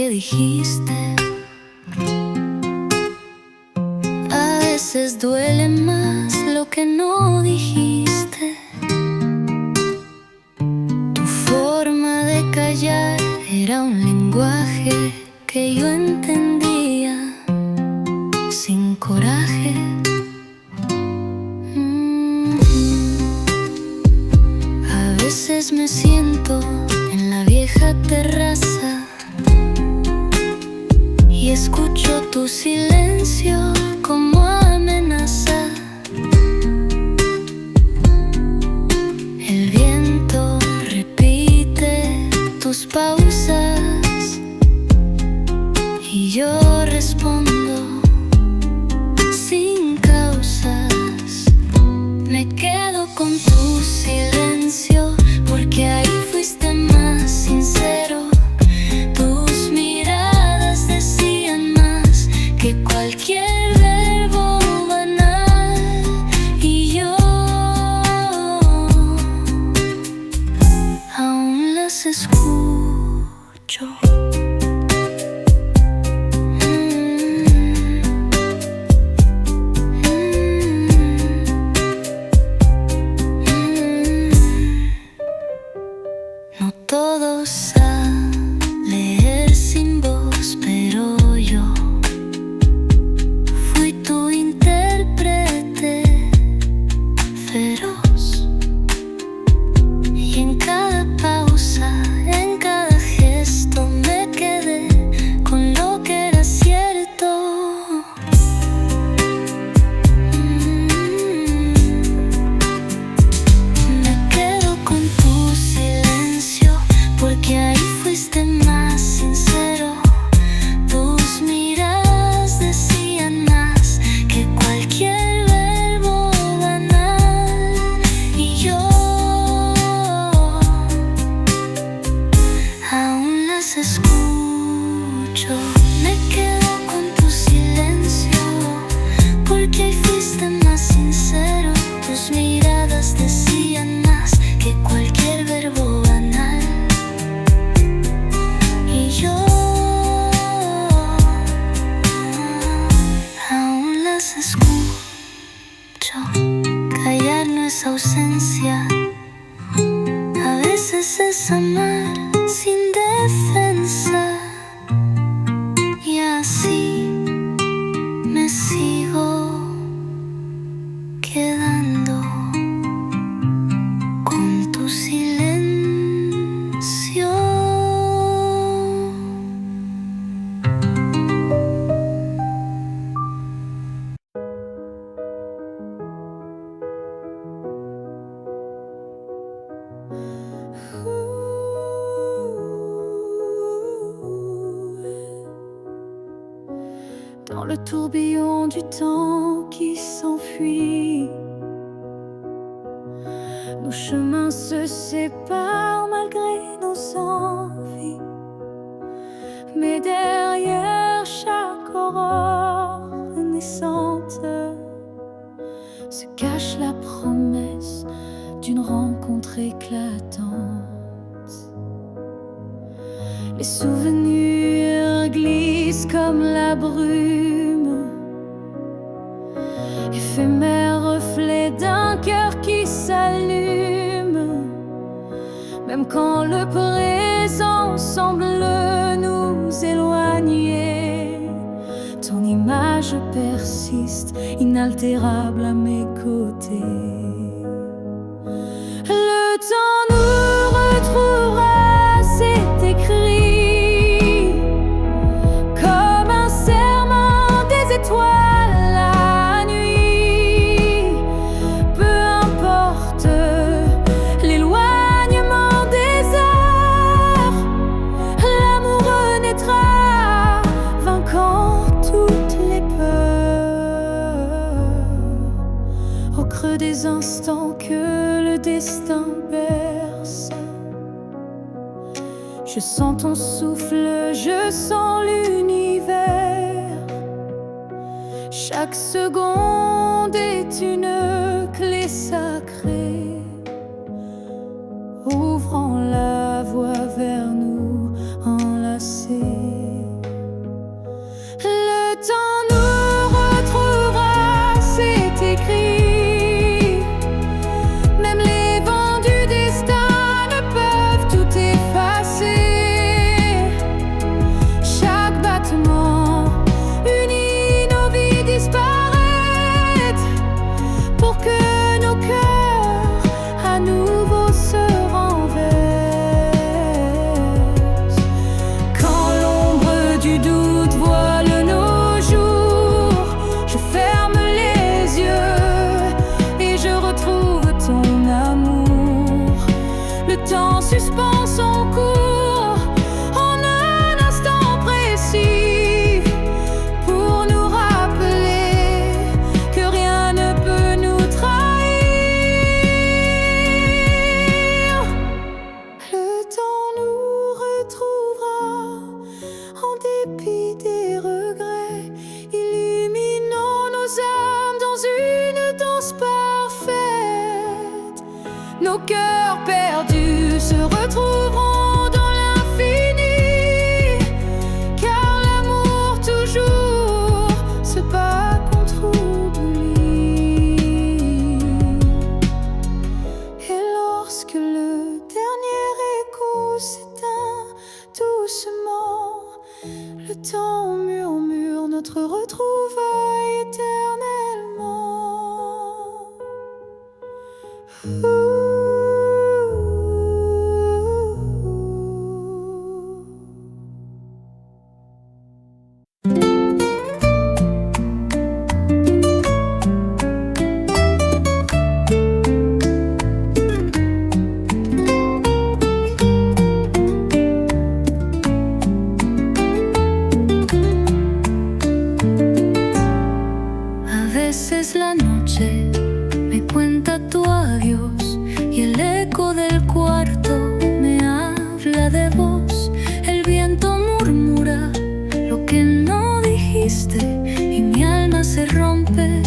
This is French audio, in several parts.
que dijiste. A veces duele más lo que no dijiste. Tu forma de callar era un lenguaje que yo entendía sin coraje. A veces me siento en la vieja terraza y escucho tu silencio como amenaza. El viento repite tus pausas y yo respondo sin causas. Me quedo con tu silencio porque ahí fuiste más sincero. Tus miradas decían más que cualquier verbo banal. Y yo aún las escucho. No todos saben leer sin voz, pero yo fui tu intérprete feroz. Y en cada pausa, en cada gesto, me quedé con lo que era cierto. Me quedo con tu silencio porque ahí fuiste más sincero. Tus miradas decían más que cualquier verbo banal. Y yo aún las escucho. Me quedo con tu silencio porque ahí fuiste más sincero. Tus miradas decían más que cualquier verbo banal. Y yo aún las escucho. Callar no es ausencia, a veces es amar sin defensa. Y así me sigo quedando con tu silencio. Dans le tourbillon du temps qui s'enfuit, nos chemins se séparent malgré nos envies. Mais derrière chaque aurore naissante se cache la promesse d'une rencontre éclatante. Les souvenirs glissent comme la brume, éphémère reflet d'un cœur qui s'allume. Même quand le présent semble nous éloigner, ton image persiste, inaltérable à mes côtés. Le temps nous retrouvera, c'est écrit, comme un serment des étoiles la nuit. Peu importe l'éloignement des heures, l'amour renaîtra, vainquant toutes les peurs. Au creux des instants que le destin berce, je sens ton souffle, je sens l'univers. Chaque seconde est une clé sacrée, ouvrant la voie vers nous enlacés. dépit des regrets, illuminant nos âmes dans une danse parfaite. Nos cœurs perdus se retrouveront dans l'infini, car l'amour toujours se bat contre oubli. Et lorsque le dernier écho s'éteint doucement, le temps murmure notre retrouvaille éternellement. A veces la noche me cuenta tu adiós y el eco del cuarto me habla de vos. El viento murmura lo que no dijiste y mi alma se rompe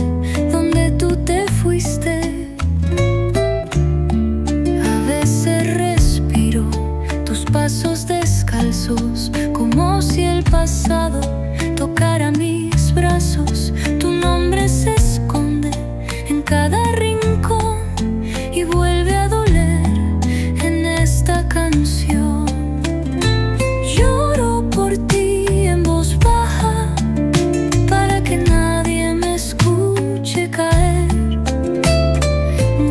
donde tú te fuiste. A veces respiro tus pasos descalzos como si el pasado tocara mis brazos. Tu nombre se esconde en cada rincón y vuelve a doler en esta canción. Lloro por ti en voz baja para que nadie me escuche caer.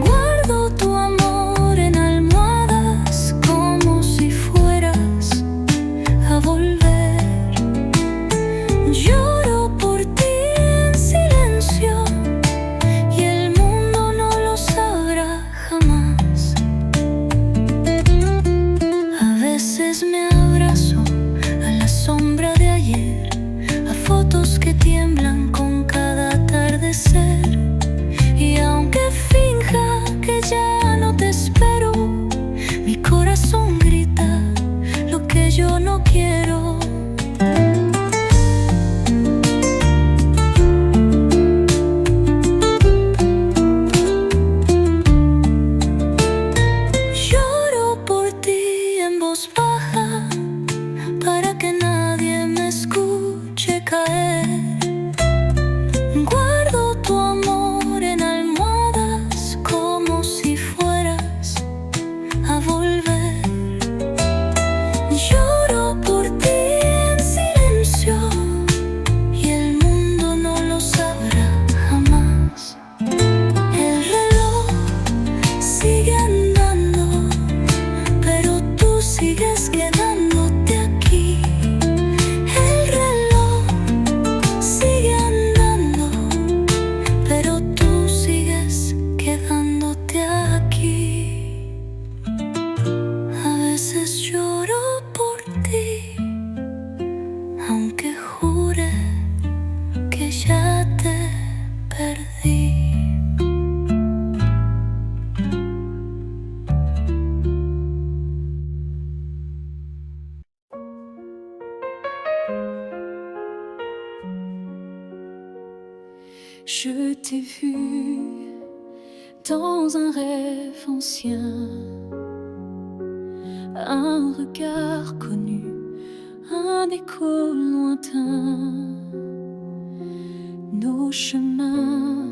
Guardo tu amor en almohadas como si fueras a volver. Lloro por ti en silencio y el mundo no lo sabrá jamás. A veces me abrazo a la sombra de ayer, a fotos que tiemblan con cada atardecer. Y aunque finja que ya no te espero, mi corazón grita lo que yo no quiero. Lloro por ti en voz baja para que nadie me escuche caer. Guardo tu amor en almohadas como si fueras a volver. Lloro por ti en silencio y el mundo no lo sabrá jamás. El reloj sigue andando, pero tú sigues quedándote aquí. El reloj sigue andando, pero tú sigues quedándote aquí. A veces lloro por ti, aunque jure que ya te perdí. Je t'ai vu dans un rêve ancien, un regard connu, un écho lointain. Nos chemins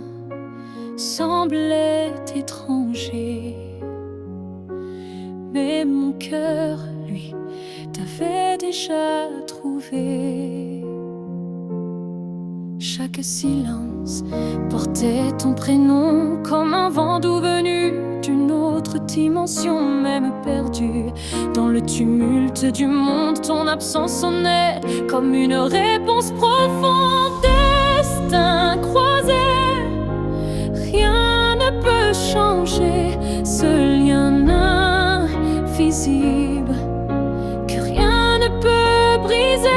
semblaient étrangers, mais mon cœur, lui, t'avait déjà trouvé. Chaque silence portait ton prénom comme un vent doux venu d'une autre dimension, même perdu dans le tumulte du monde. Ton absence sonnait comme une réponse profonde. Destin croisé, rien ne peut changer ce lien invisible que rien ne peut briser.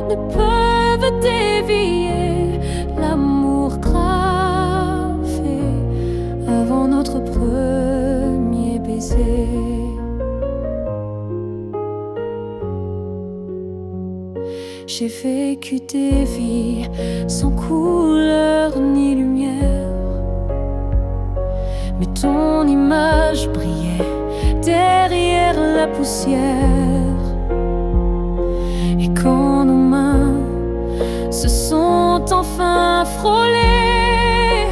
Ne peuvent dévier l'amour gravé. J'ai vécu des vies sans couleur ni lumière, mais ton image brillait derrière la poussière. Et quand nos mains se sont enfin frôlées,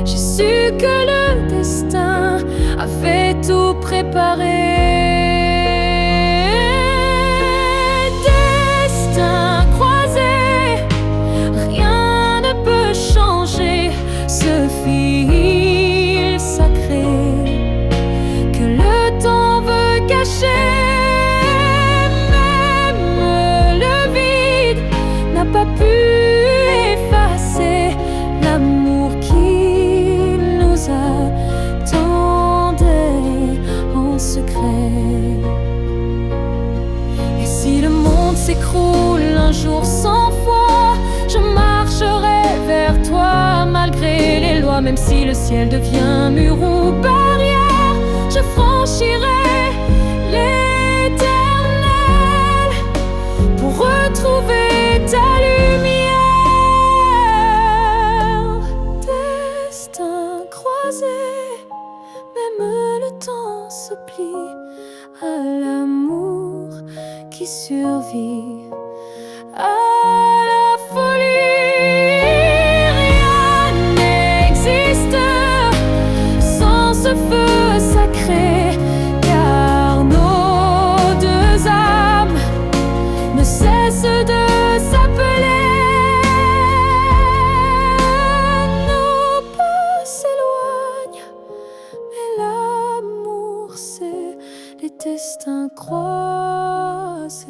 j'ai su que le destin avait tout préparé. Destin croisé, rien ne peut changer ce fil sacré que le temps veut cacher. Pas pu effacer l'amour qui nous attendait en secret. Et si le monde s'écroule un jour sans foi, je marcherai vers toi malgré les lois. Même si le ciel devient mur ou barrière, je franchirai l'éternel pour retrouver ta lumière. Destin croisé, même le temps se plie à l'amour qui survit à la folie. Rien n'existe sans ce feu sacré, car nos deux âmes ne cessent de destins croisés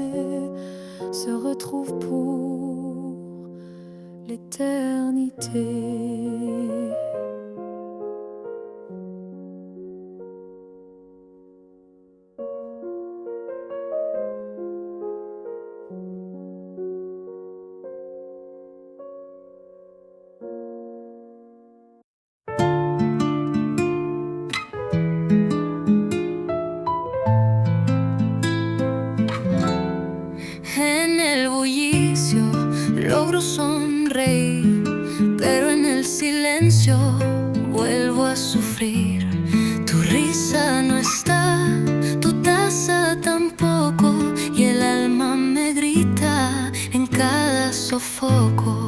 se retrouvent pour l'éternité. Logro sonreír, pero en el silencio vuelvo a sufrir. Tu risa no está, tu taza tampoco, y el alma me grita en cada sofoco.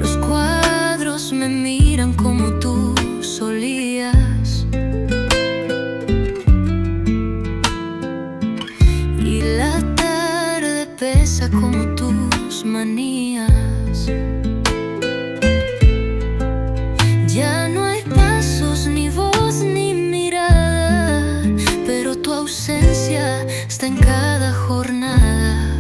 Los cuadros me miran como tú solías, y la tarde pesa como tus manías. Ya no hay pasos, ni voz, ni mirada, pero tu ausencia está en cada jornada.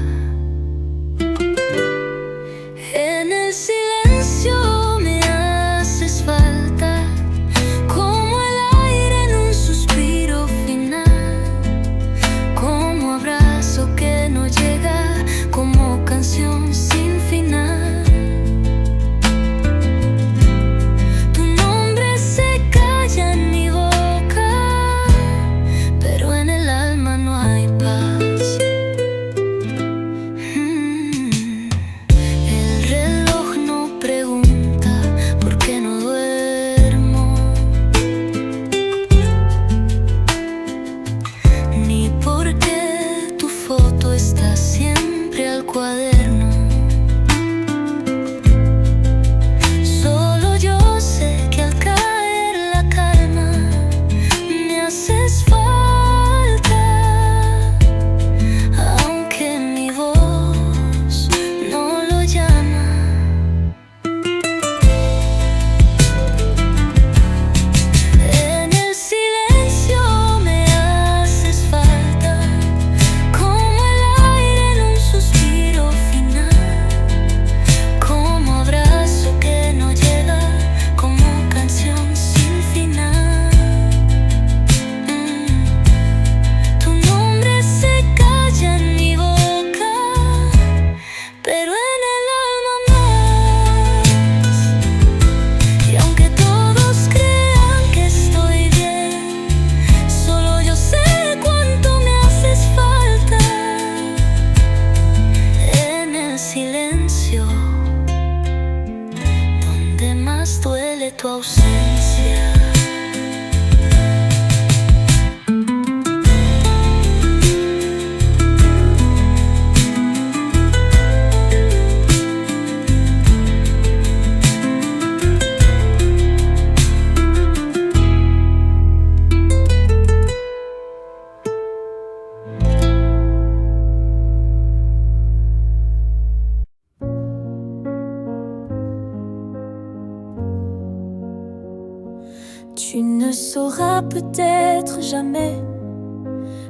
peut-être jamais.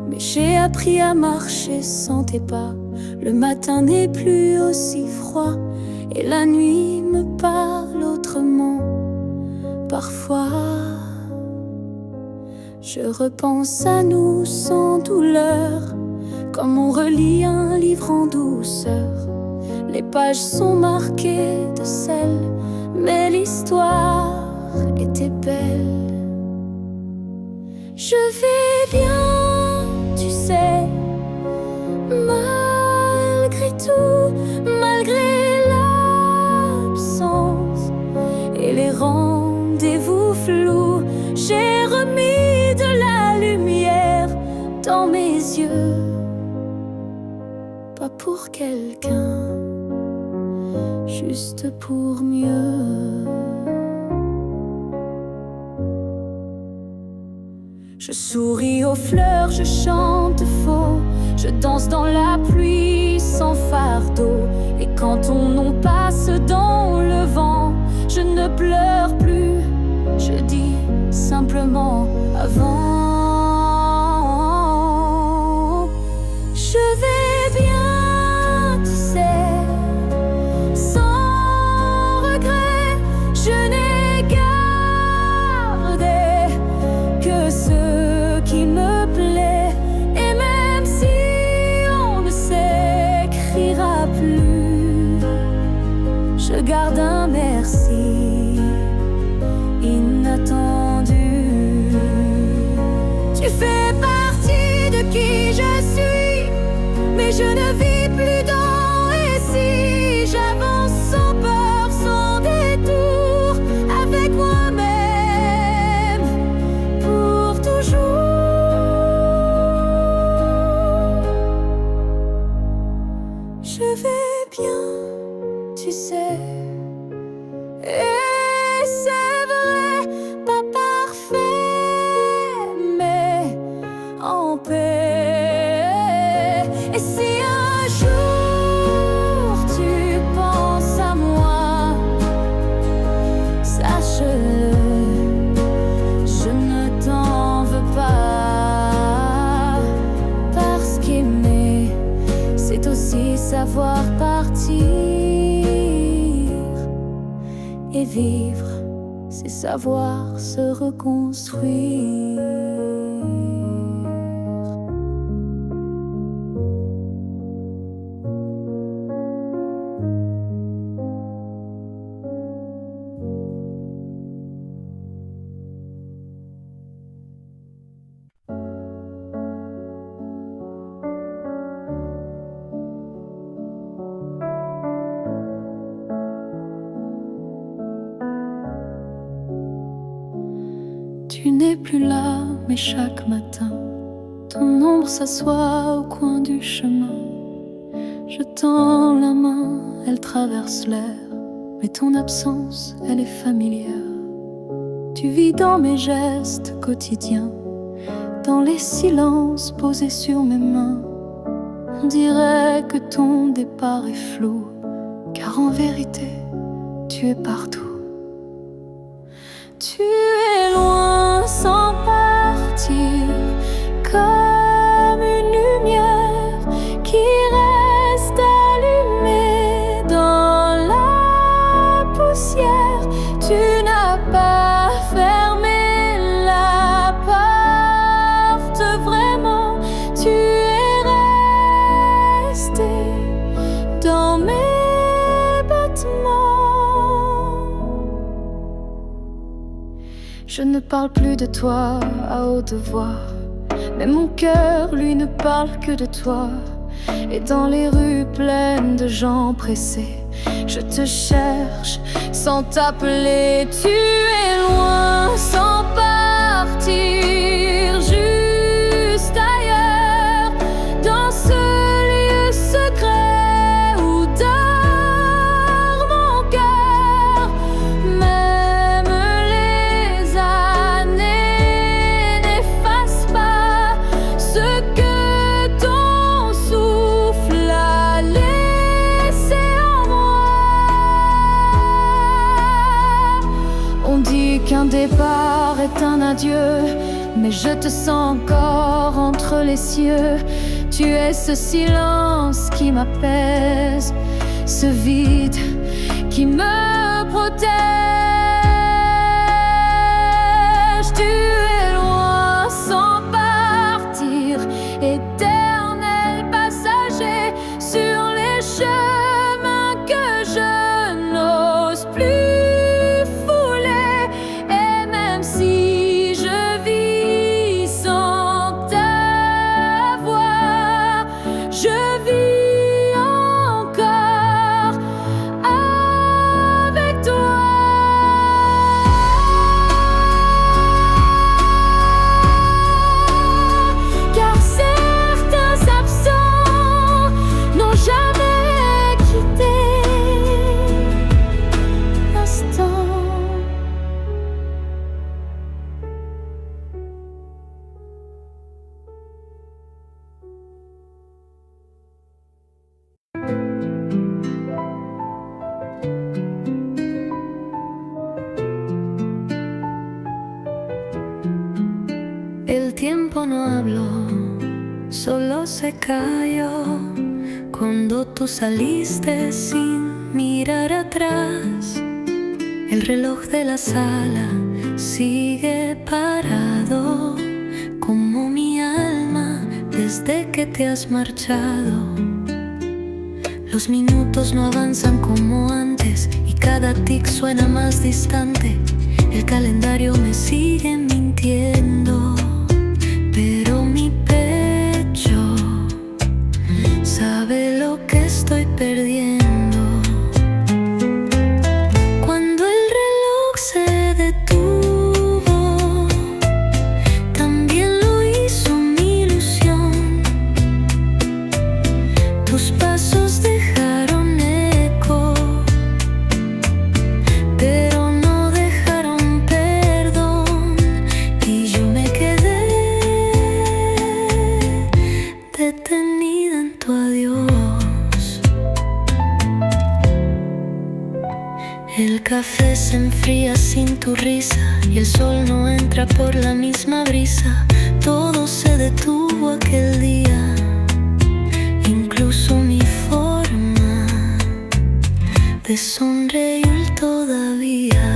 Mais j'ai appris à marcher sans tes pas. Le matin n'est plus aussi froid et la nuit me parle autrement. Parfois, je repense à nous sans douleur, comme on relit un livre en douceur. Les pages sont marquées de sel, mais l'histoire était belle. Je vais bien, tu sais, malgré tout, malgré l'absence et les rendez-vous flous. J'ai remis de la lumière dans mes yeux, pas pour quelqu'un, juste pour mieux. Je souris aux fleurs, je chante faux, je danse dans la pluie sans fardeau. Et quand ton nom passe dans le vent, je ne pleure plus, je dis simplement avant. Je vais bien, tu sais, sans regret, je n'ai gardé que ce qui me plaît. Et même si on ne s'écrira plus, je garde un merci inattendu. Tu fais partie de qui je suis, mais je ne vis plus dans et si. J'avance sans peur, sans détour, avec moi-même, pour toujours. Je vais bien, tu sais, et c'est vrai, pas parfait, mais en paix. Et si un jour tu penses à moi, sache-le, je ne t'en veux pas. Parce qu'aimer, c'est aussi savoir partir. Et vivre, c'est savoir se reconstruire. Tu n'es plus là, mais chaque matin, ton ombre s'assoit au coin du chemin. Je tends la main, elle traverse l'air, mais ton absence, elle est familière. Tu vis dans mes gestes quotidiens, dans les silences posés sur mes mains. On dirait que ton départ est flou, car en vérité, tu es partout. Tu es loin sans partir, comme une lumière qui reste allumée dans la poussière. Tu n'as pas fermé la porte vraiment, tu es resté dans mes battements. Je ne parle plus de toi à haute voix, mais mon cœur, lui, ne parle que de toi. Et dans les rues pleines de gens pressés, je te cherche sans t'appeler. Tu es loin sans partir, juste ailleurs, dans ce lieu secret où dort mon cœur. Même les années n'effacent pas ce que ton souffle a laissé en moi. On dit qu'un départ est un te sens encore entre les cieux. Tu es ce silence qui m'apaise, ce vide qui me protège. Tu es loin sans partir, éternel passager sur les chemins que je n'ose plus fouler. Et même si je vis sans ta voix, je vis encore avec toi. Car certains absents n'ont jamais quitté l'instant. El tiempo no habló, solo se cayó cuando tú saliste sin mirar atrás. El reloj de la sala sigue parado, como mi alma desde que te has marchado. Los minutos no avanzan como antes y cada tic suena más distante. El calendario me sigue mintiendo, pero mi pecho sabe lo que estoy perdiendo. Cuando el reloj se detuvo, también lo hizo mi ilusión. Tus pasos dejaron eco, pero no dejaron perdón. Y yo me quedé detenida en tu adiós. El café se enfría sin tu risa y el sol no entra por la misma brisa. Todo se detuvo aquel día, incluso mi forma de sonreír todavía.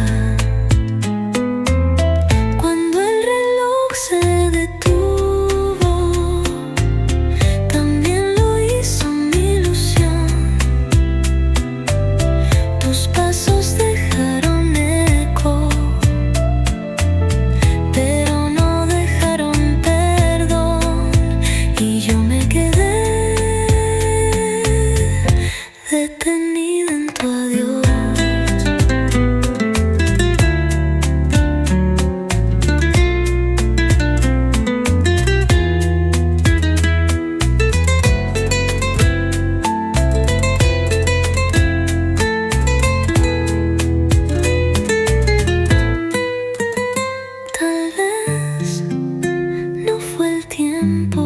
Cuando el reloj se detuvo, también lo hizo mi ilusión. Tus pasos dejaron eco, pero no dejaron perdón. Y yo me quedé detenida en tu adiós. Tal vez no fue el tiempo,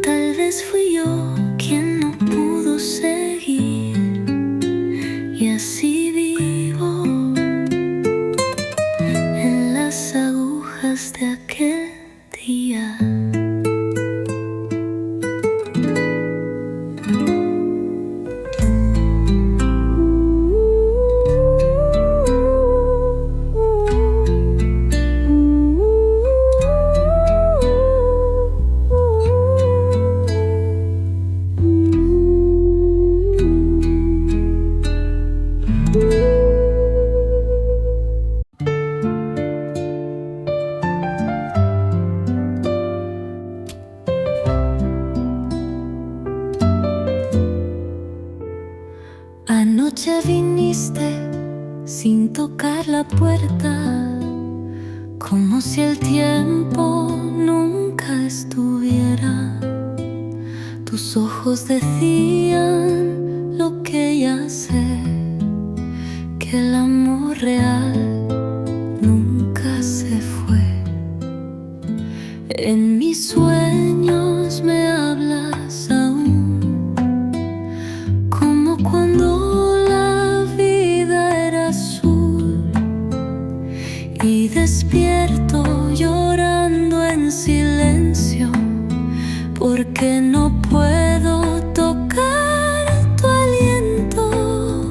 tal vez fui yo quien no pudo seguir. Y así vivo en las agujas de aquel día. Anoche viniste sin tocar la puerta, como si el tiempo nunca estuviera. Tus ojos decían lo que ya sé, que el amor real nunca se fue. En mis sueños me hablas aún, como cuando la vida era azul, y despierto llorando en porque no puedo tocar tu aliento.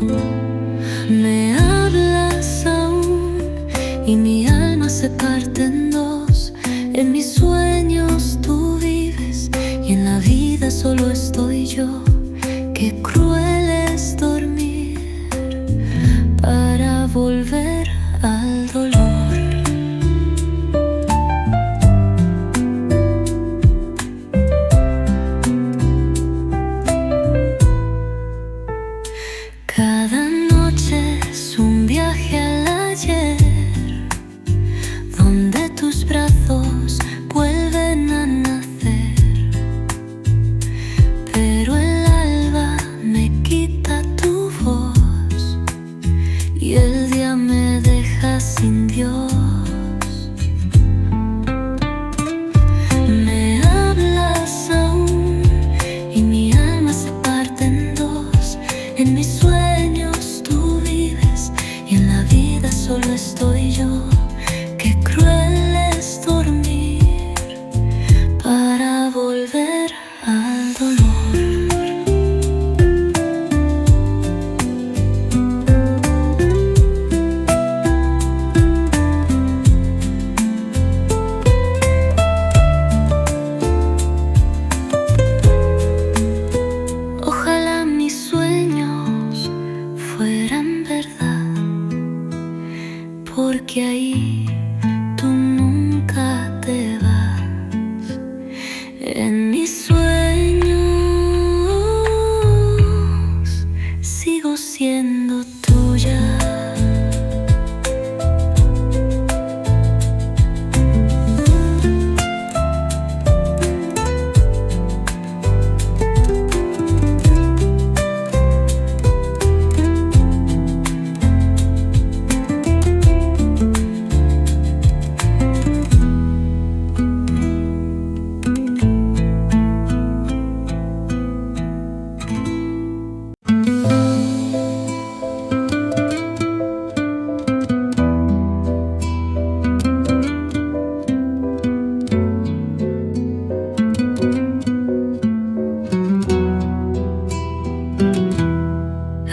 Me hablas aún y mi alma se parte en dos. En mis sueños tú vives y en la vida solo estoy yo. Qué cruel es dormir para volver al dolor. Cada noche es un viaje al ayer, donde tus brazos vuelven a nacer. Pero el alba me quita tu voz y el día me deja sin Dios. Me hablas aún y mi alma se parte en dos. En mis sueños tú vives y en la vida solo estoy yo. Qué cruel es dormir para volver al dolor. Ojalá mis sueños fueran verdad, porque ahí tú nunca te vas. En mis sueños sigo siendo tuya.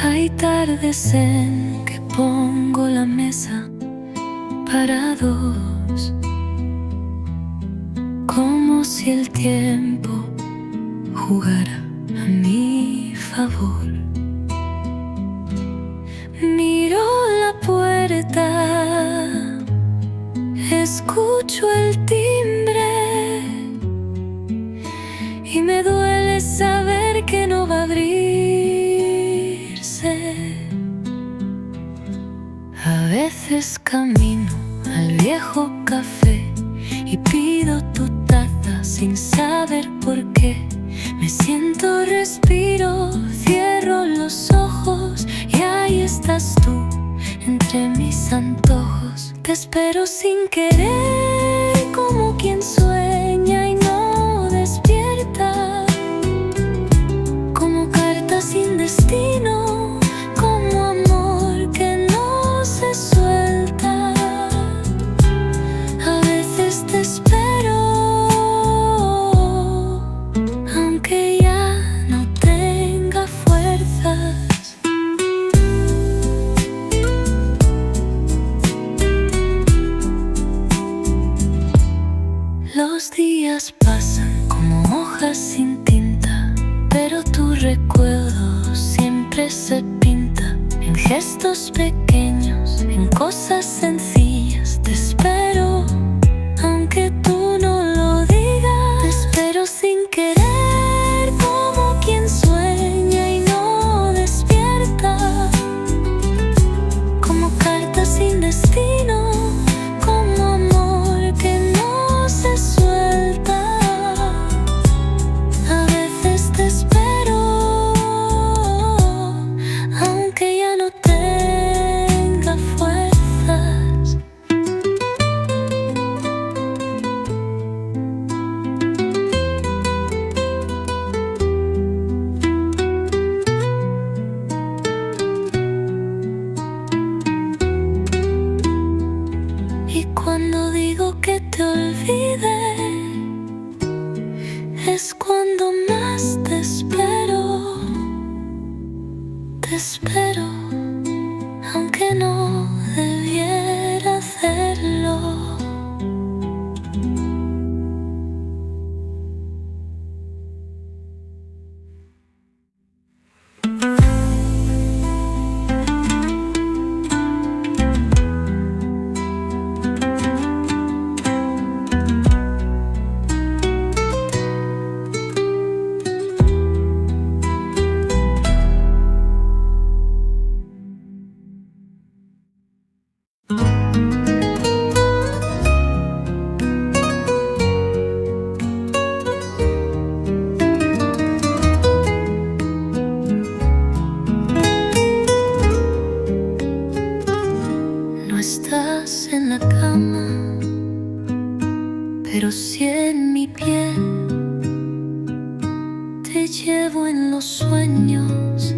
Hay tardes en que pongo la mesa para dos, como si el tiempo jugara a mi favor. Miro la puerta, escucho el timbre y me duele saber que no va a abrirse. A veces camino al viejo café y pido tu taza sin saber por qué. Me siento, respiro, cierro los ojos y ahí estás tú entre mis antojos. Te espero sin querer, como quien sueña y no despierta, como carta sin destino, como amor que no se suelta. A veces te espero, aunque ya no tenga fuerzas. Los días pasan como hojas sin tinta, pero tu recuerdo siempre se pinta en gestos pequeños, en cosas sencillas. Te espero, aunque tú no lo digas. Te espero sin querer, como quien sueña y no despierta, como carta sin destino, como amor que no se suelta. A veces te espero, aunque ya no tenga fuerzas. Es cuando más te espero, aunque no debiera hacerlo. No estás en la cama, pero sí en mi piel. Te llevo en los sueños,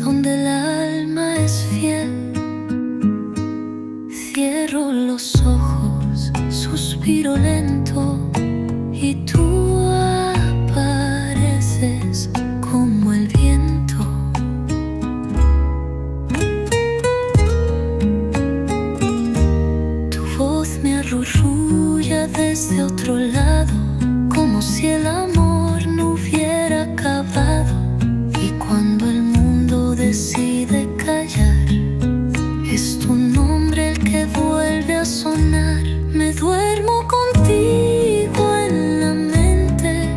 donde el alma es fiel. Cierro los ojos, suspiro lento, y tú apareces como el viento. Tu voz me arrulла desde otro lado, como si el amor no hubiera acabado. Y cuando el mundo decide callar, es tu nombre el que vuelve a sonar. Me duermo contigo en la mente,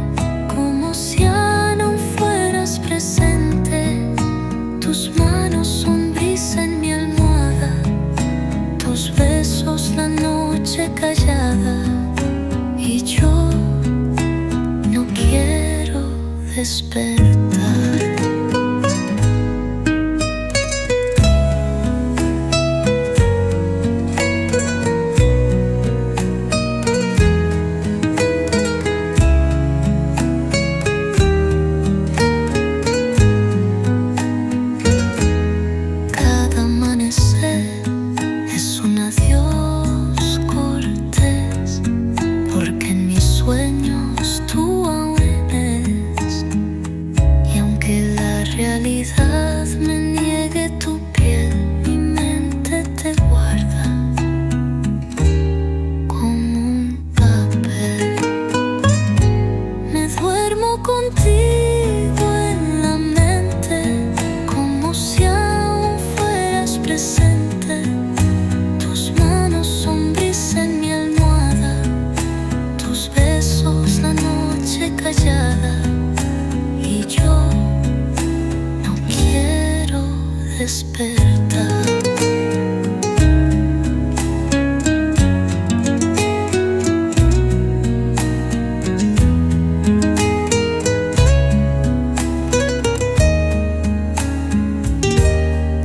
como si ya no fueras presente. Tus manos son brisa en mi almohada, tus besos la noche callada. Y yo no quiero despertar. Cada amanecer es un adiós cortés, porque en mis sueños tú aún eres. Y aunque la realidad me niegue tu piel, mi mente te guarda como un papel. Me duermo contigo en la mente, como si aún fueras presente. Tus manos son brisa en mi almohada, tus besos la noche callada. Y yo no quiero despertar.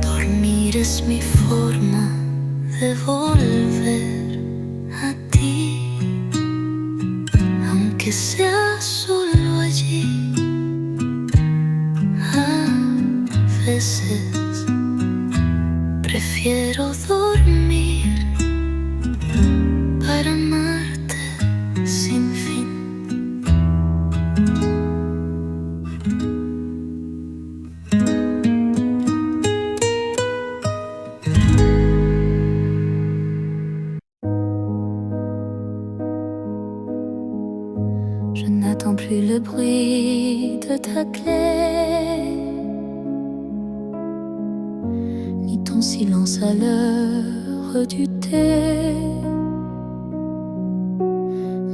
Dormir es mi forma de volver a ti, aunque sea solo allí. A veces prefiero dormir para amarte sin fin. Je n'attends plus le bruit de ta clé, ni ton silence à l'heure du thé.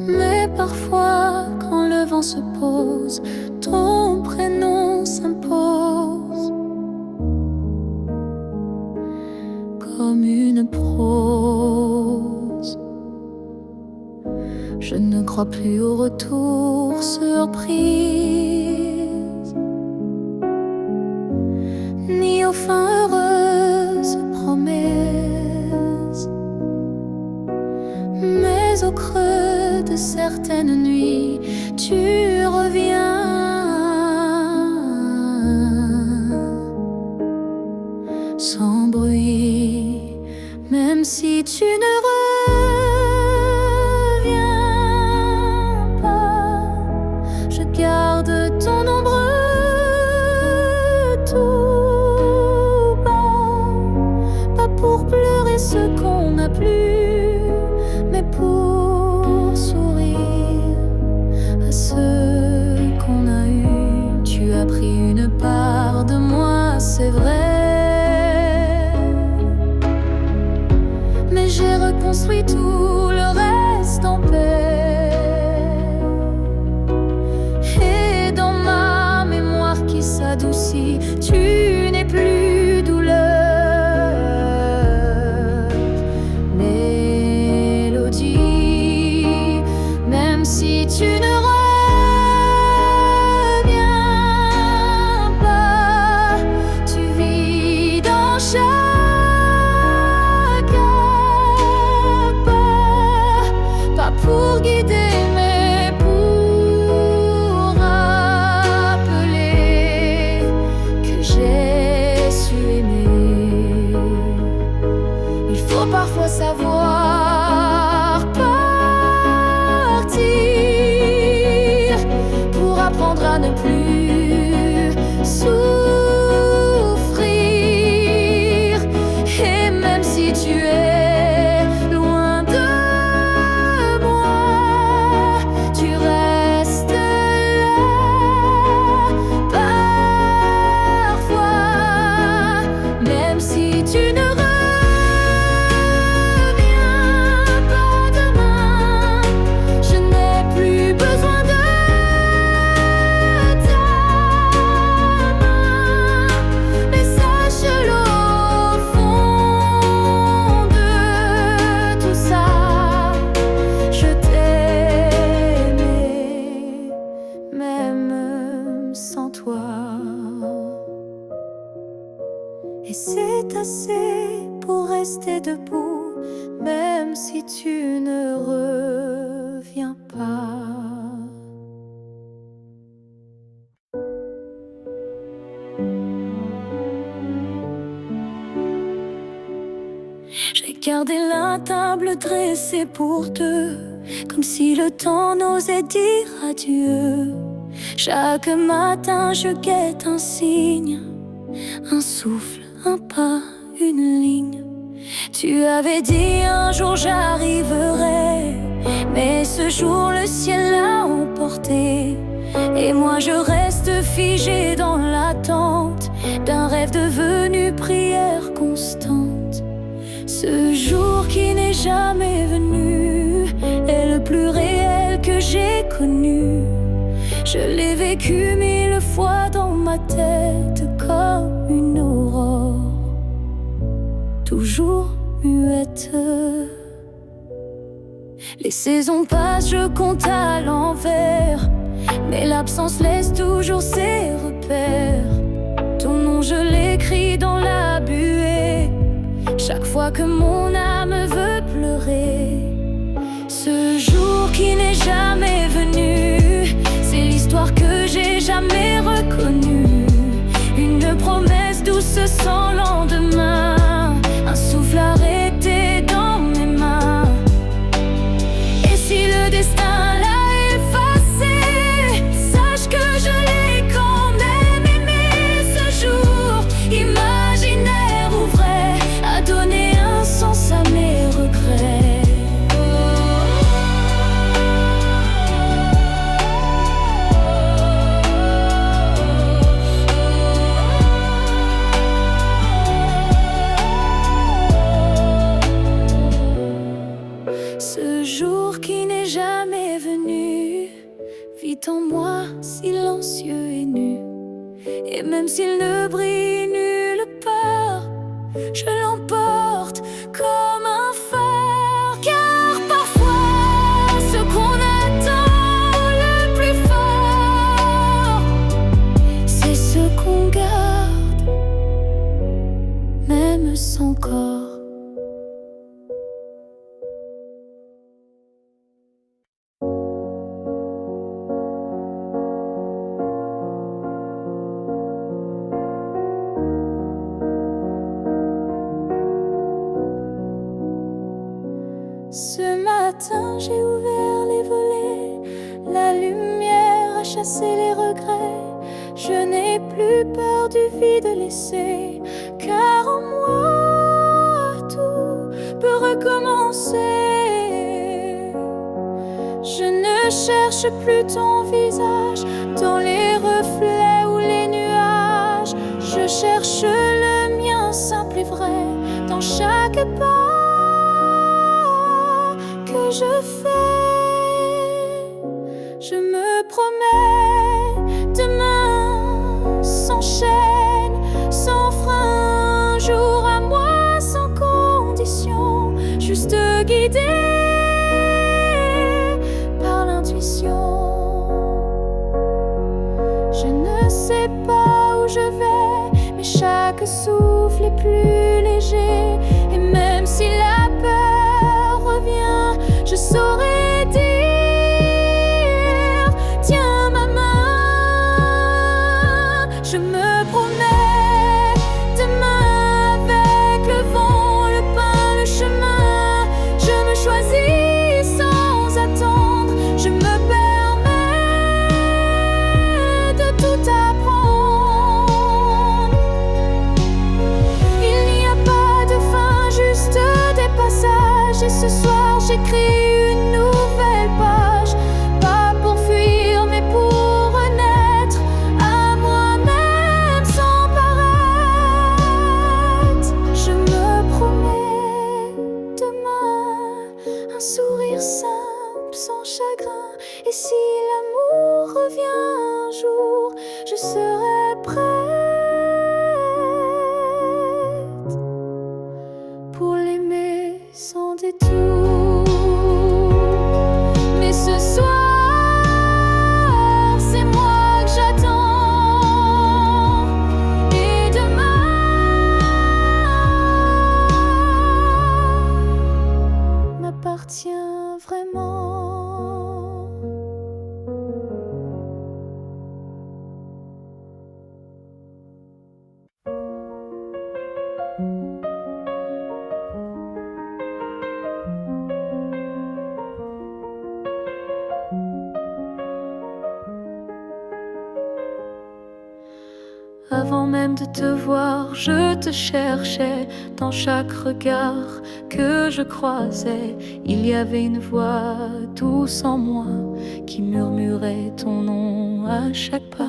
Mais parfois, quand le vent se pose, ton prénom s'impose comme une prose. Je ne crois plus au retour surprise, ni aux fins heureuses promesses. Mais au creux de certaines nuits, tu reviens, sans bruit, même si tu ne reviens pas. même si tu ne reviens pas, tu vis dans chaque pas pour guider, mais pour rappeler que j'ai su aimer. Il faut parfois savoir partir pour apprendre à ne plus souffrir. Et même si tu es loin de moi, tu restes là. Parfois, même si tu ne reviens pas demain, je n'ai plus besoin de ta main. Mais sache-le, au fond de tout ça, je t'aimais, même sans toi. Et c'est assez pour rester debout, même si tu ne reviens pas. J'ai gardé la table dressée pour deux, comme si le temps n'osait dire adieu. Chaque matin je guette un signe, un souffle, un pas, une ligne. Tu avais dit un jour j'arriverai, mais ce jour le ciel l'a emporté. Et moi je reste figée dans l'attente d'un rêve devenu prière constante. Ce jour qui n'est jamais venu est le plus réel que j'ai connu. Je l'ai vécu 1000 fois dans ma tête comme une aurore, toujours muette. Les saisons passent, je compte à l'envers, mais l'absence laisse toujours ses repères. Ton nom je l'écris dans la buée, chaque fois que mon âme veut pleurer. Ce jour qui n'est jamais venu, c'est l'histoire que j'ai jamais reconnue. Une promesse douce sans lendemain, un souffle arrêté dans mes mains. Et si le destin l'a effacé, sache que je l'ai quand même aimé. Ce jour imaginaire ou vrai a donné un sens à mes regrets. Ce jour qui n'est jamais venu vit en moi silencieux et nu. Et même s'il ne brille nulle part, je l'emporte comme un phare. Car parfois ce qu'on attend le plus fort, c'est ce qu'on garde, même sans corps. Ce matin j'ai ouvert les volets, la lumière a chassé les regrets. Je n'ai plus peur du vide laissé, car en moi tout peut recommencer. Je ne cherche plus ton visage dans les reflets ou les nuages. Je cherche le mien simple et vrai dans chaque pas que je fais. Je me promets, demain sans chaîne, sans frein, un jour à moi sans condition, juste guidé par l'intuition. sais pas où je vais, mais chaque souffle est plus léger. Et même si la peur revient, je saurais dire: tiens ma main. Je me promets demain avec le vent, le pain, le chemin. Je me choisis sans attendre. Je me permets de tout apprendre. Il n'y a pas de fin, juste des passages. Et ce soir j'écris une nouvelle page. Pas pour fuir mais pour renaître à moi-même sans paraître. Je me promets demain un sourire simple sans chagrin. Et si l'amour revient un jour, je serai prête pour l'aimer sans détour. Mais ce soir, c'est moi que j'attends. Et demain m'appartient vraiment. Avant même de te voir, je te cherchais. Dans chaque regard que je croisais, il y avait une voix douce en moi qui murmurait ton nom à chaque pas.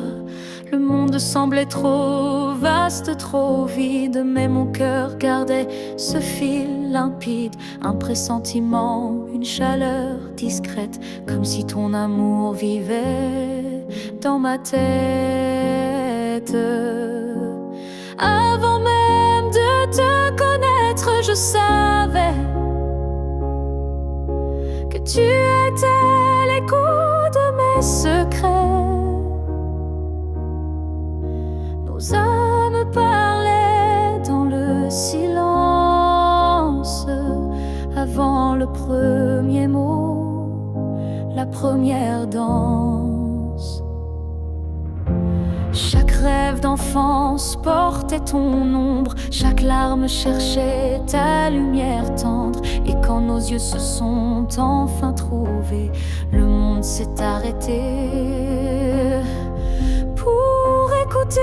Le monde semblait trop vaste, trop vide, mais mon cœur gardait ce fil limpide. Un pressentiment, une chaleur discrète, comme si ton amour vivait dans ma tête. Avant même de te connaître, je savais que tu étais l'écho de mes secrets. Nos âmes parlaient dans le silence avant le premier mot, la première danse. Chaque rêve d'enfance portait ton ombre, chaque larme cherchait ta lumière tendre. Et quand nos yeux se sont enfin trouvés, le monde s'est arrêté pour écouter.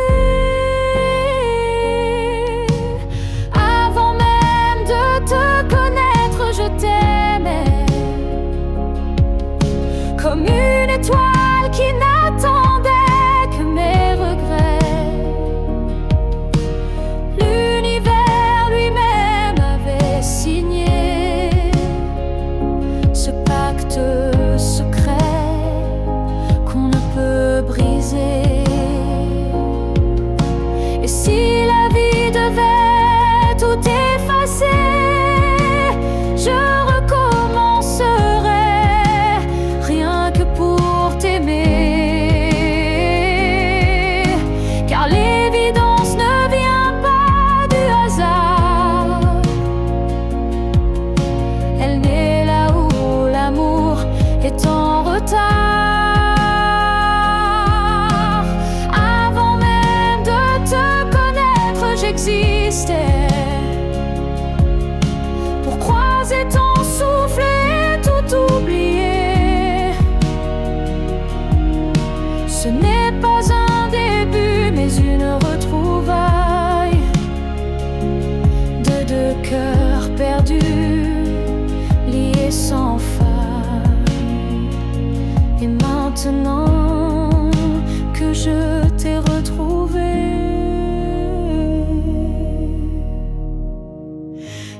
Avant même de te connaître, je t'aimais comme une étoile qui n'attendait que mes regrets. L'univers lui-même avait signé ce pacte secret qu'on ne peut briser. Et si la vie devait tout effacer, je recommencerai rien que pour t'aimer. Car l'évidence ne vient pas du hasard. Elle naît là où l'amour est en retard. Avant même de te connaître, j'existais pour croiser ton souffle et tout oublier. Ce n'est pas un début, mais une retrouvaille de deux cœurs perdus, liés sans faille. Et maintenant que je t'ai retrouvé,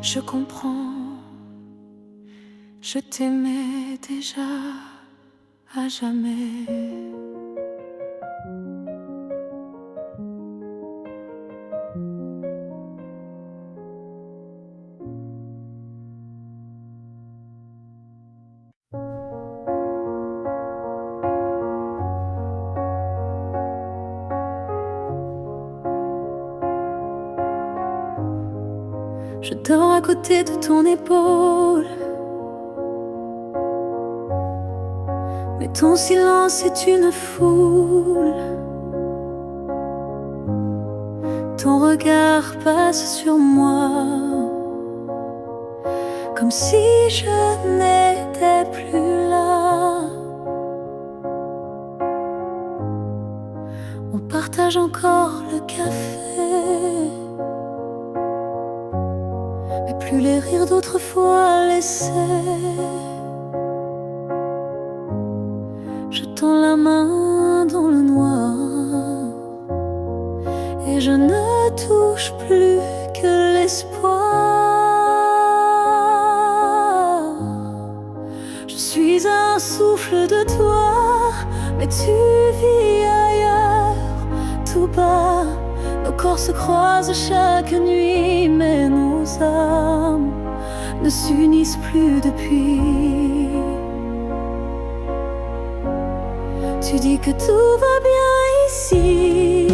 je comprends, je t'aimais déjà à jamais. Je dors à côté de ton épaule, mais ton silence est une foule. Ton regard passe sur moi, comme si je n'étais plus là. On partage encore le café, mais plus les rires d'autrefois laissés. Je tends la main dans le noir et je ne touche plus que l'espoir. Je suis un souffle de toi, mais tu vis ailleurs, tout bas. Nos corps se croisent chaque nuit, mais nos âmes ne s'unissent plus depuis. Tu dis que tout va bien ici,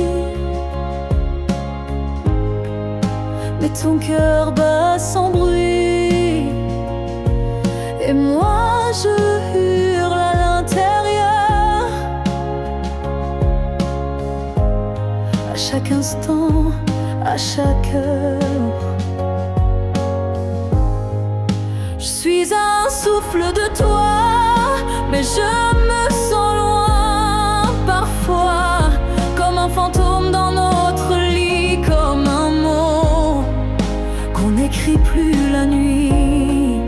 mais ton cœur bat sans bruit, et moi je hurle à l'intérieur. À chaque instant, à chaque heure, je suis un souffle de toi, mais je me sens loin parfois, comme un fantôme dans notre lit, comme un mot qu'on n'écrit plus la nuit.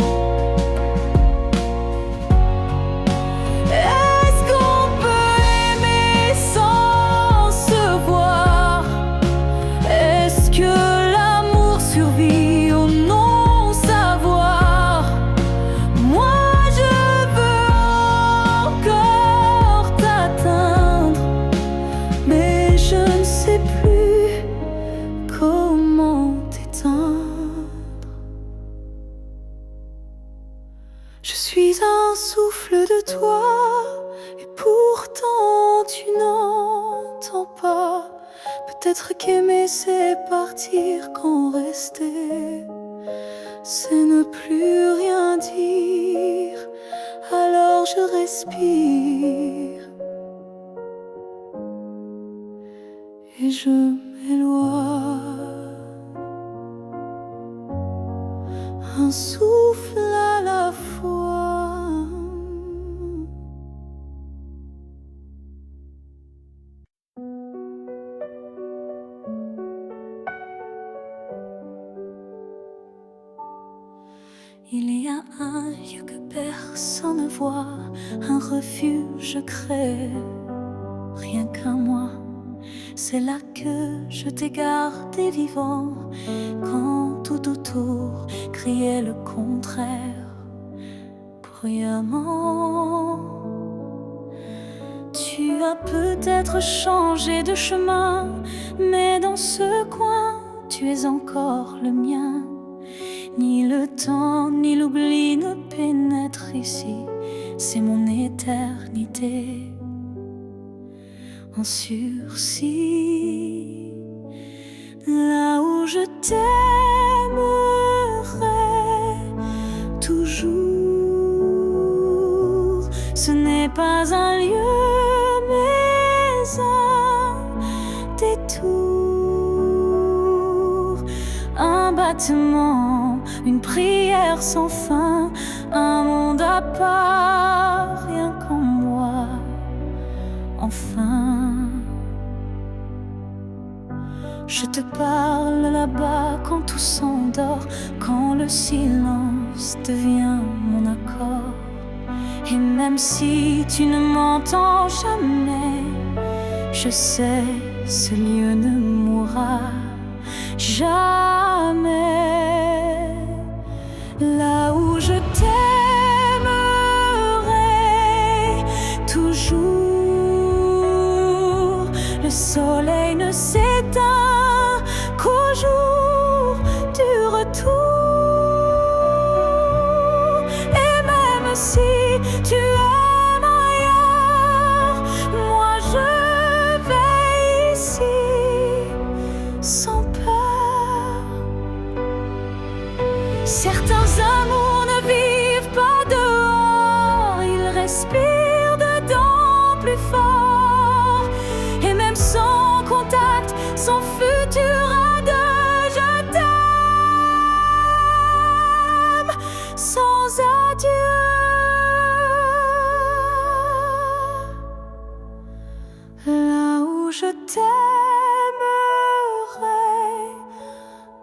Est-ce qu'on peut aimer sans se voir? Est-ce que l'amour survit au non-savoir? Moi je veux encore t'atteindre, mais je ne sais plus comment t'éteindre. Je suis un souffle de toi, et pourtant tu n'entends pas. Peut-être qu'aimer c'est partir, quand rester c'est ne plus rien dire. Alors je respire et je m'éloigne. Un souffle à la fois. Il y a un lieu que personne ne voit, un refuge crée, rien qu'à moi. C'est là que je t'ai gardé vivant, quand tout autour criait le contraire, bruyamment. Tu as peut-être changé de chemin, mais dans ce coin, tu es encore le mien. Ni le temps, ni l'oubli ne pénètrent ici, c'est mon éternité en sursis. Là où je t'aimerai toujours, ce n'est pas un lieu, mais un détour, un battement, une prière sans fin, un monde à part, rien qu'en moi, enfin. Je te parle là-bas quand tout s'endort, quand le silence devient mon accord. Et même si tu ne m'entends jamais, je sais, ce lieu ne mourra jamais. Là où je t'aimerai toujours, le soleil ne s'éteint qu'au jour du retour. Et même si tu aimes ailleurs, moi je vais ici sans peur. je t'aimerai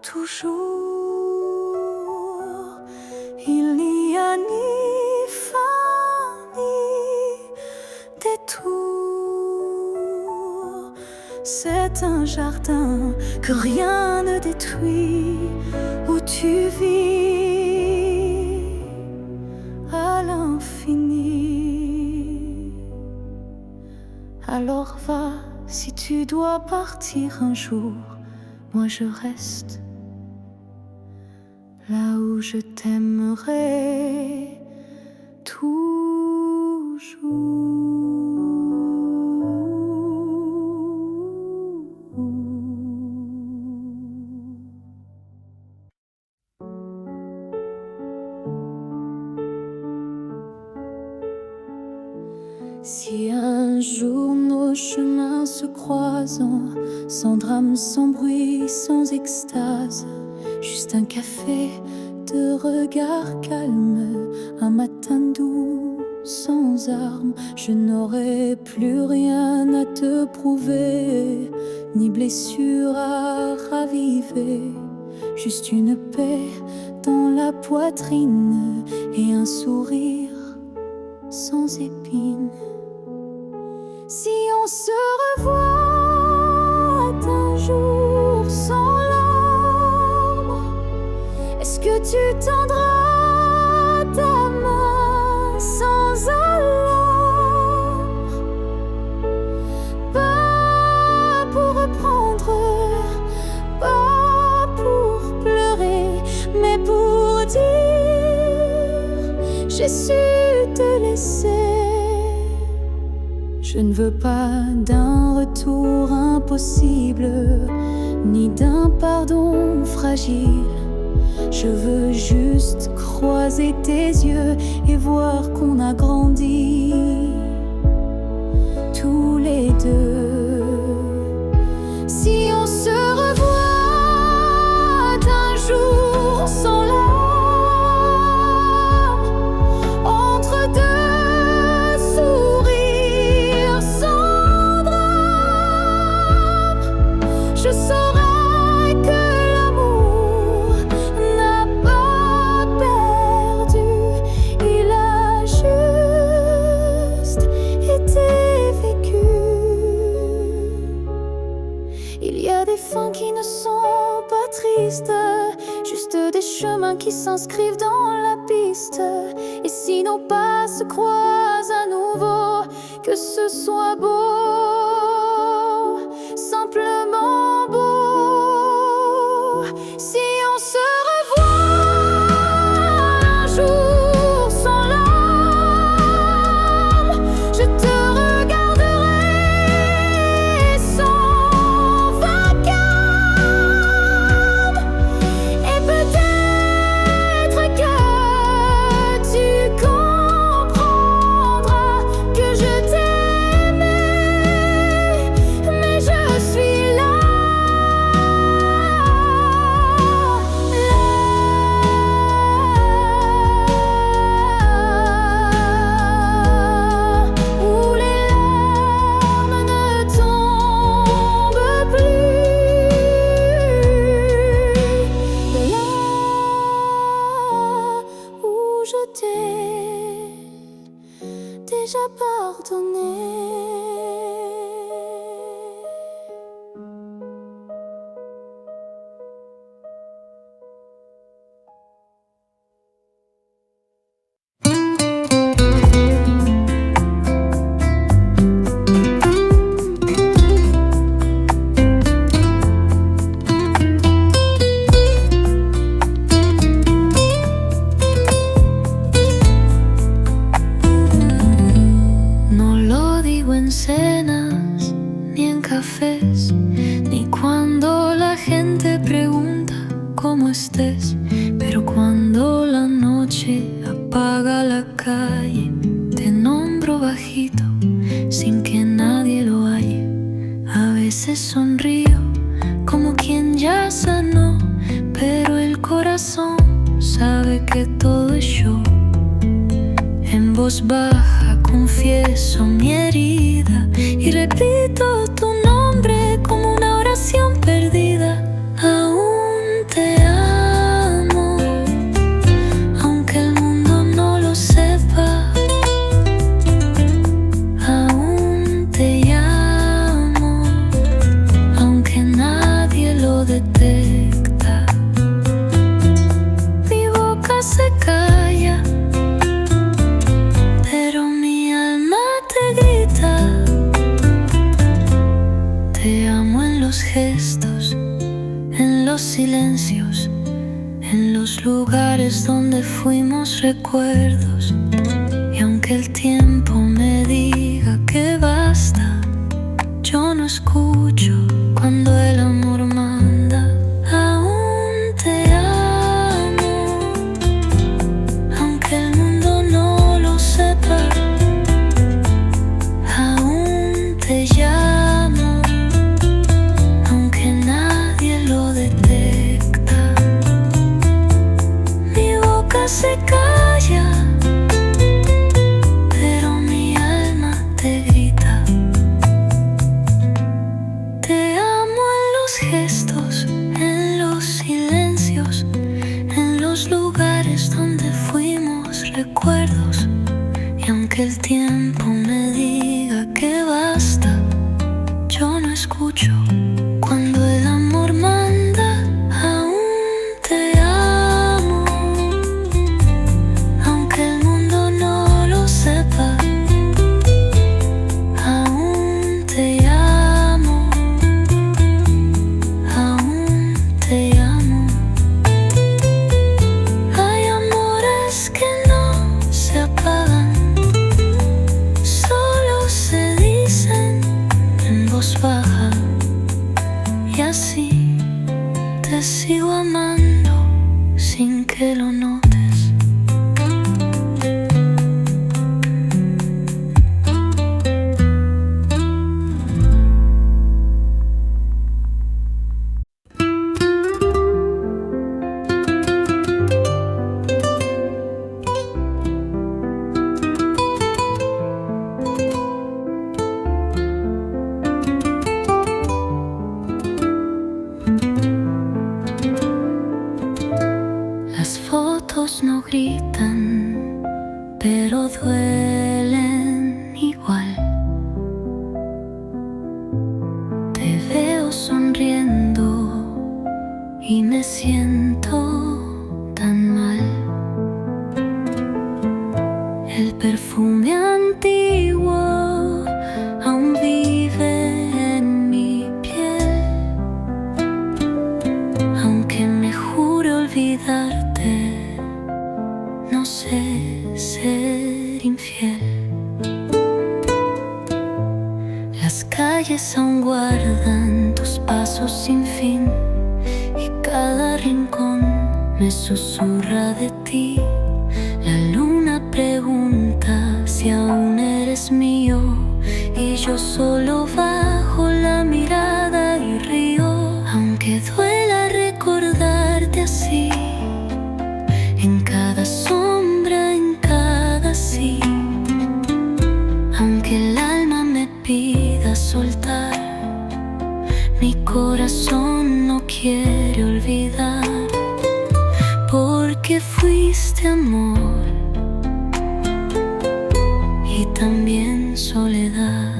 toujours. Il n'y a ni fin ni détour. C'est un jardin que rien ne détruit, où tu vis à l'infini. Alors va, si tu dois partir un jour, moi je reste là où je t'aimerai Si un jour nos chemins se croisent, sans drame, sans bruit, sans extase, juste un café, de regard calme, un matin doux, sans armes, je n'aurai plus rien à te prouver, ni blessure à raviver, juste une paix dans la poitrine et un sourire sans épines. Si on se revoit un jour sans larmes, est-ce que tu tendras ta main sans alarme? Pas pour reprendre, pas pour pleurer, mais pour dire j'ai su te laisser. Je ne veux pas d'un retour impossible, ni d'un pardon fragile. Je veux juste croiser tes yeux et voir qu'on a grandi tous les deux. Si on se revoit un jour sans larmes, entre deux sourires sans drame, je saurai que l'amour n'a pas perdu, il a juste été vécu. Il y a des fins qui ne sont pas tristes, juste des chemins qui s'inscrivent dans la piste. Et si nos pas se croisent à nouveau, que ce soit beau, simplement beau. Si on se revoit un jour sans larmes, je te regarderai sans vacarme. Et peut-être que tu comprendras que je t'aimais, mais je suis là, où les larmes ne tombent plus, là où je t'ai déjà pardonné. No lo digo en cenas, ni en cafés, ni cuando la gente pregunta cómo estés. Pero cuando la noche apaga la calle, te nombro bajito, sin que nadie lo halle. A veces sonrío, como quien ya sanó, pero el corazón sabe que todo es show. En voz baja confieso mi herida y repito tu nombre gestos, en los silencios, en los lugares donde fuimos recuerdos. Y aunque el tiempo me diga que basta, yo no escucho cuando el amor manda. Aún te amo, aunque el mundo no lo sepa. Aún te llamo, aunque nadie lo detecta. Mi boca se calla, pero mi alma te grita. Te amo en los gestos, en los silencios, en los lugares donde fuimos recuerdos. Y aunque el tiempo me diga que basta, yo no escucho cuando el amor manda. Aún te amo, aunque el mundo no lo sepa. Aún te amo, aún te amo. Hay amores que no se apagan, solo se dicen en voz baja. Y así te sigo amando sin que lo notes. Las fotos no gritan, pero duelen igual. Te veo sonriendo y me siento tan mal. El perfume antiguo aún vive en mi piel, aunque me jure olvidarte, no sé ser infiel. Las calles aún guardan tus pasos sin fin, y cada rincón me susurra de ti. La luna pregunta si aún eres mío, y yo solo bajo la mirada y río. Aunque duela recordarte así, en cada sombra, en cada sí. Aunque el alma me pida soltar, mi corazón no quiere olvidar. Porque fuiste amor y también soledad.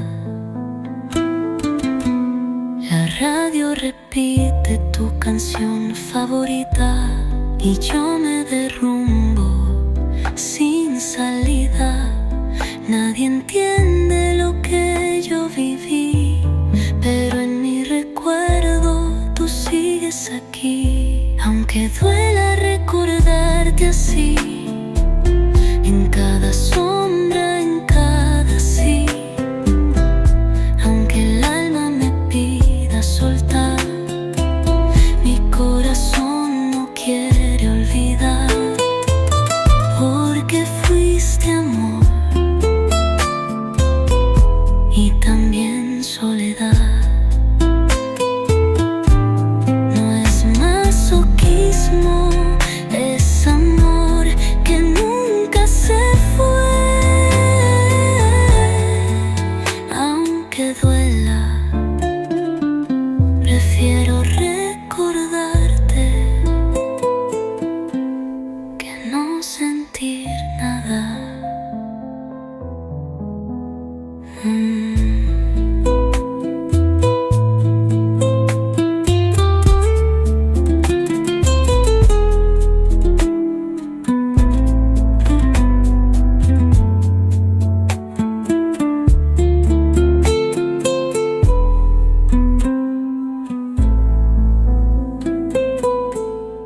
La radio repite tu canción favorita y yo me derrumbo sin salida. Nadie entiende lo que yo viví, pero en mi recuerdo tú sigues aquí. Aunque duela recordarte así, en cada sombra, en cada sí. Aunque el alma me pida soltar, mi corazón no quiere olvidar. Porque fuiste amor y también